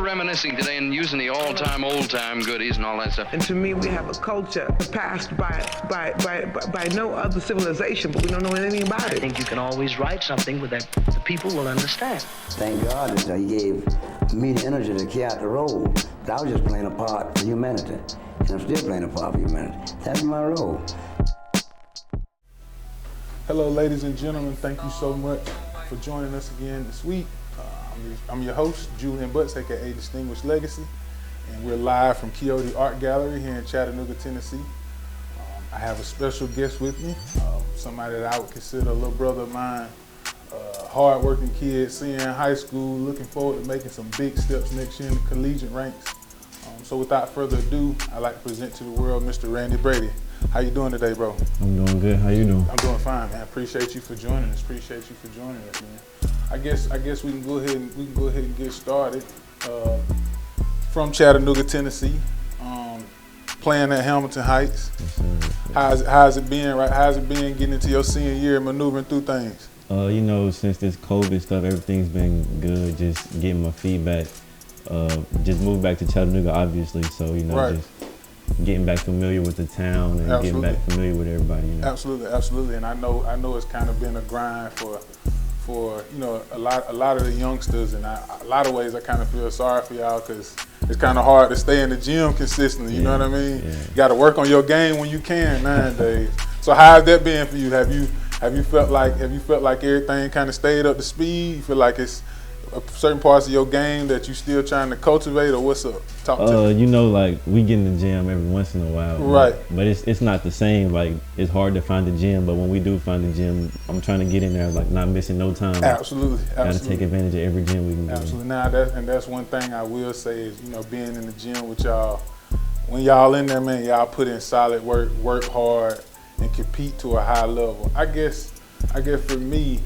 reminiscing today and using the all-time, old-time goodies and all that stuff. And to me, we have a culture passed by no other civilization, but we don't know anything about it. I think you can always write something that the people will understand. Thank God that He gave me the energy to carry out the role. But I was just playing a part for humanity, and I'm still playing a part for humanity. That's my role. Hello, ladies and gentlemen. Thank you so much for joining us again this week. I'm your host, Julian Butts, aka Distinguished Legacy, and we're live from Quixote Art Gallery here in Chattanooga, Tennessee. I have a special guest with me, somebody that I would consider a little brother of mine, hard-working kid, senior in high school, looking forward to making some big steps next year in the collegiate ranks. So without further ado, I'd like to present to the world Mr. Randy Brady. How you doing today, bro? I'm doing good. How you doing? I'm doing fine, man. Appreciate you for joining us. Man. I guess we can go ahead and get started. From Chattanooga, Tennessee, playing at Hamilton Heights. Yes, How's it been? Right? How's it been getting into your senior year and maneuvering through things? Since this COVID stuff, everything's been good. Just getting my feedback. Just moved back to Chattanooga, obviously. So right. Just getting back familiar with the town and Absolutely. Getting back familiar with everybody. Absolutely. And I know it's kind of been a grind for a lot of the youngsters, and a lot of ways I kind of feel sorry for y'all because it's kind of hard to stay in the gym consistently. You know what I mean? Yeah. You got to work on your game when you can nowadays. So how's that been for you? Have you felt like everything kind of stayed up to speed? You feel like it's certain parts of your game that you still trying to cultivate, or what's up? Talk to me. Like we get in the gym every once in a while. Right. But it's not the same. Like it's hard to find the gym, but when we do find the gym, I'm trying to get in there, like not missing no time. Absolutely. Gotta take advantage of every gym we can get in. Absolutely. Now that's one thing I will say is, being in the gym with y'all, when y'all in there, man, y'all put in solid work hard, and compete to a high level. I guess for me,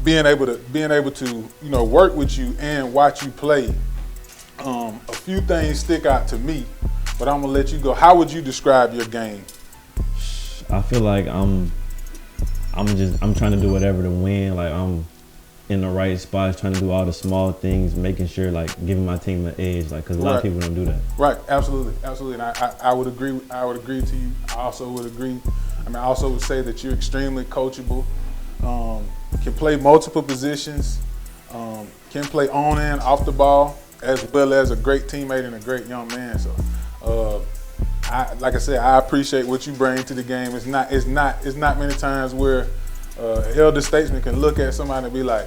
being able to work with you and watch you play, a few things stick out to me, but I'm gonna let you go. How would you describe your game? I feel like I'm trying to do whatever to win. Like I'm in the right spots, trying to do all the small things, making sure like giving my team an edge. Like because a lot of people don't do that. Right. Absolutely. And I would agree. I would agree to you. I also would agree. I also would say that you're extremely coachable. Can play multiple positions, can play on and off the ball, as well as a great teammate and a great young man. So, like I said, I appreciate what you bring to the game. It's not many times where elder statesman can look at somebody and be like,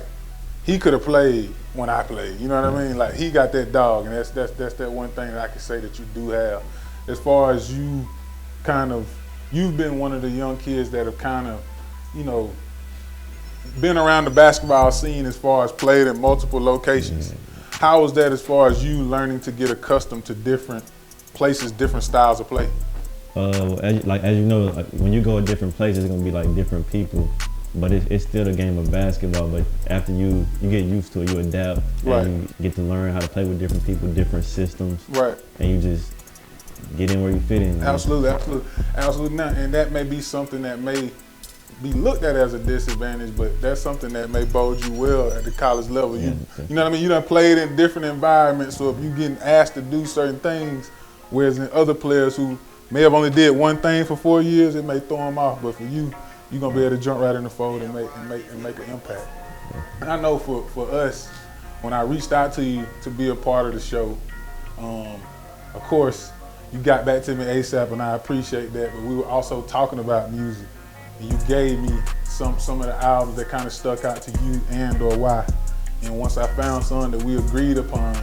he could have played when I played. You know what I mean? Like he got that dog, and that's that one thing that I can say that you do have. As far as you've been one of the young kids that have kind of, been around the basketball scene as far as played in multiple locations. Yeah. How was that as far as you learning to get accustomed to different places, different styles of play? As you know, like, when you go to different places, it's gonna be like different people, but it's still a game of basketball. But after you get used to it, you adapt, right. And you get to learn how to play with different people, different systems, right? And you just get in where you fit in. Absolutely. Now, and that may be something that may be looked at as a disadvantage, but that's something that may bode you well at the college level. You know what I mean? You done played in different environments, so if you're getting asked to do certain things, whereas in other players who may have only did one thing for 4 years, it may throw them off. But for you, you're gonna be able to jump right in the fold and make an impact. And I know for us, when I reached out to you to be a part of the show, of course, you got back to me ASAP, and I appreciate that. But we were also talking about music. You gave me some of the albums that kind of stuck out to you and/or why. And once I found something that we agreed upon,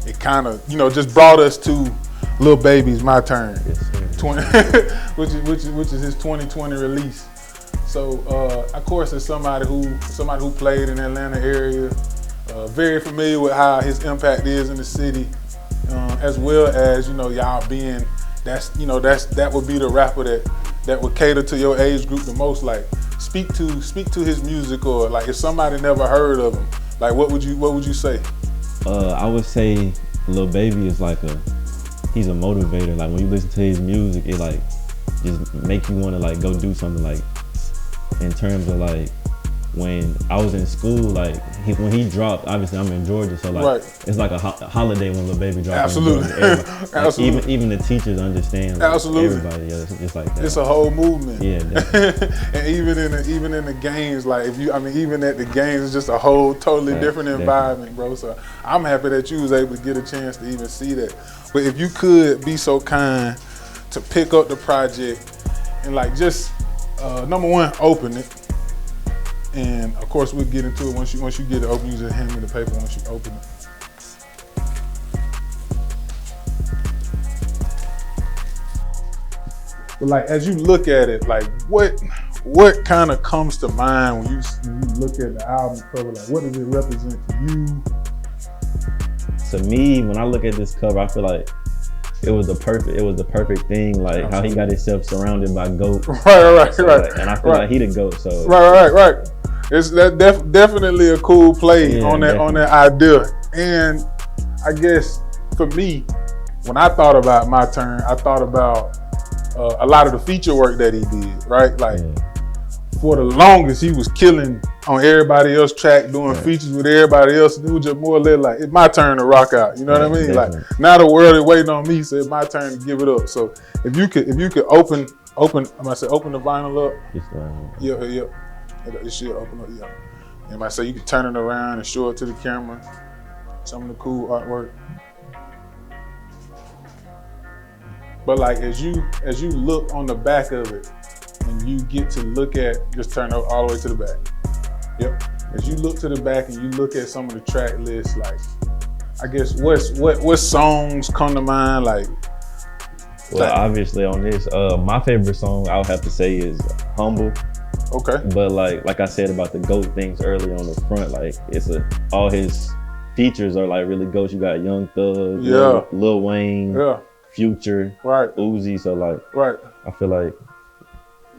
it kind of, just brought us to Lil Baby's My Turn, which is his 2020 release. So, of course, as somebody who played in the Atlanta area, very familiar with how his impact is in the city, as well as y'all being that would be the rapper that would cater to your age group the most. Like speak to his music, or like if somebody never heard of him, like what would you say? I would say Lil Baby is he's a motivator. Like when you listen to his music, it like just make you want to like go do something, like in terms of like when I was in school, like when he dropped, obviously I'm in Georgia, so like it's like a holiday when Lil Baby dropped. Absolutely. Like, Absolutely. Even the teachers understand. Like, Absolutely. Everybody, it's just like that. It's a whole movement. Yeah, definitely. And even in the games, like even at the games, it's just a whole totally different environment, bro. So I'm happy that you was able to get a chance to even see that. But if you could be so kind to pick up the project and like just number one, open it. And of course we'll get into it once you get it open. You just hand me the paper once you open it. But like as you look at it, like what kind of comes to mind when you look at the album cover? Like what does it represent to you? To me, when I look at this cover, I feel like it was the perfect thing. Like how he got himself surrounded by goats. Right. And I feel like he the goat. So right. It's definitely a cool play on that idea. And I guess for me, when I thought about my turn, I thought about a lot of the feature work that he did, right? Like for the longest, he was killing on everybody else's track, doing features with everybody else. And it was just more or less like, it's my turn to rock out. You know what I mean? Definitely. Like now the world is waiting on me, so it's my turn to give it up. So if you could open the vinyl up. Yeah. It should open up, yeah. And I say you can turn it around and show it to the camera. Some of the cool artwork. But like as you look on the back of it, and you get to look at, just turn it all the way to the back. Yep. As you look to the back and you look at some of the track lists, like I guess what songs come to mind? Like, obviously on this, my favorite song I would have to say is "Humble." Okay. But like I said about the GOAT things early on the front, like all his features are like really GOAT. You got Young Thug, Lil Wayne, Future, Uzi. So like, I feel like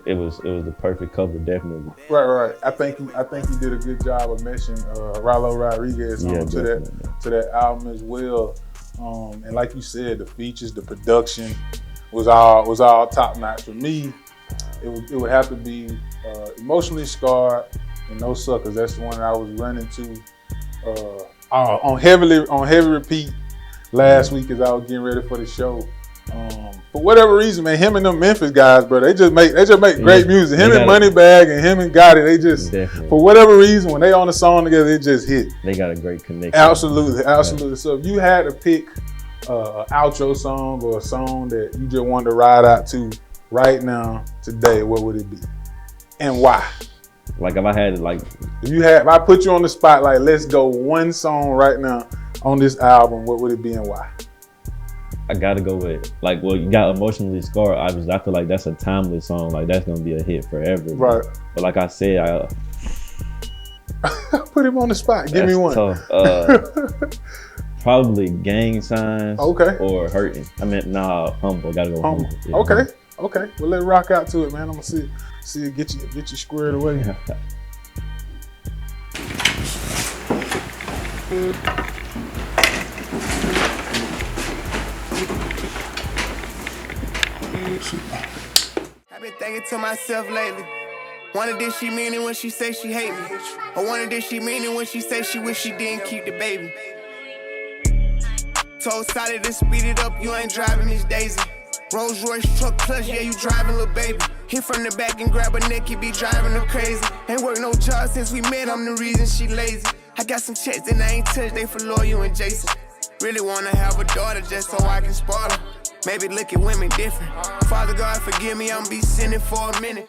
it was the perfect cover, definitely. Right. I think you did a good job of mentioning Rallo Rodriguez to that album as well. And like you said, the features, the production was all top notch. For me, it would have to be Emotionally Scarred and No Suckers. That's the one I was running to on heavy repeat last week as I was getting ready for the show. For whatever reason, man, him and them Memphis guys, bro, they just make great music. Him and Moneybagg and him and Gotti, they just for whatever reason when they on the song together, it just hit. They got a great connection. Absolutely. So if you had to pick an outro song or a song that you just wanted to ride out to right now, today, what would it be? And why? Like if I had if I put you on the spot, like let's go one song right now on this album, what would it be and why? I gotta go with you got Emotionally Scarred. Obviously, I feel like that's a timeless song. Like that's gonna be a hit forever. Right. But like I said, I put him on the spot. Give me one. Tough. Probably Gang Signs. Okay. Or Hurting. Humble. Gotta go Humble. Yeah, Okay. Well, let's rock out to it, man. I'm gonna see it get you squared away. I've been thinking to myself lately, wonder did she mean it when she say she hate me? Or wonder did she mean it when she say she wish she didn't keep the baby? Told Sally to speed it up, you ain't driving Miss Daisy. Rolls Royce truck plus, yeah, you driving little baby. Hit from the back and grab her neck, you be driving her crazy. Ain't worked no job since we met, I'm the reason she lazy. I got some checks that I ain't touched, they for Loyal and Jason. Really wanna have a daughter just so I can spoil her. Maybe look at women different. Father God, forgive me, I'm be sinning for a minute.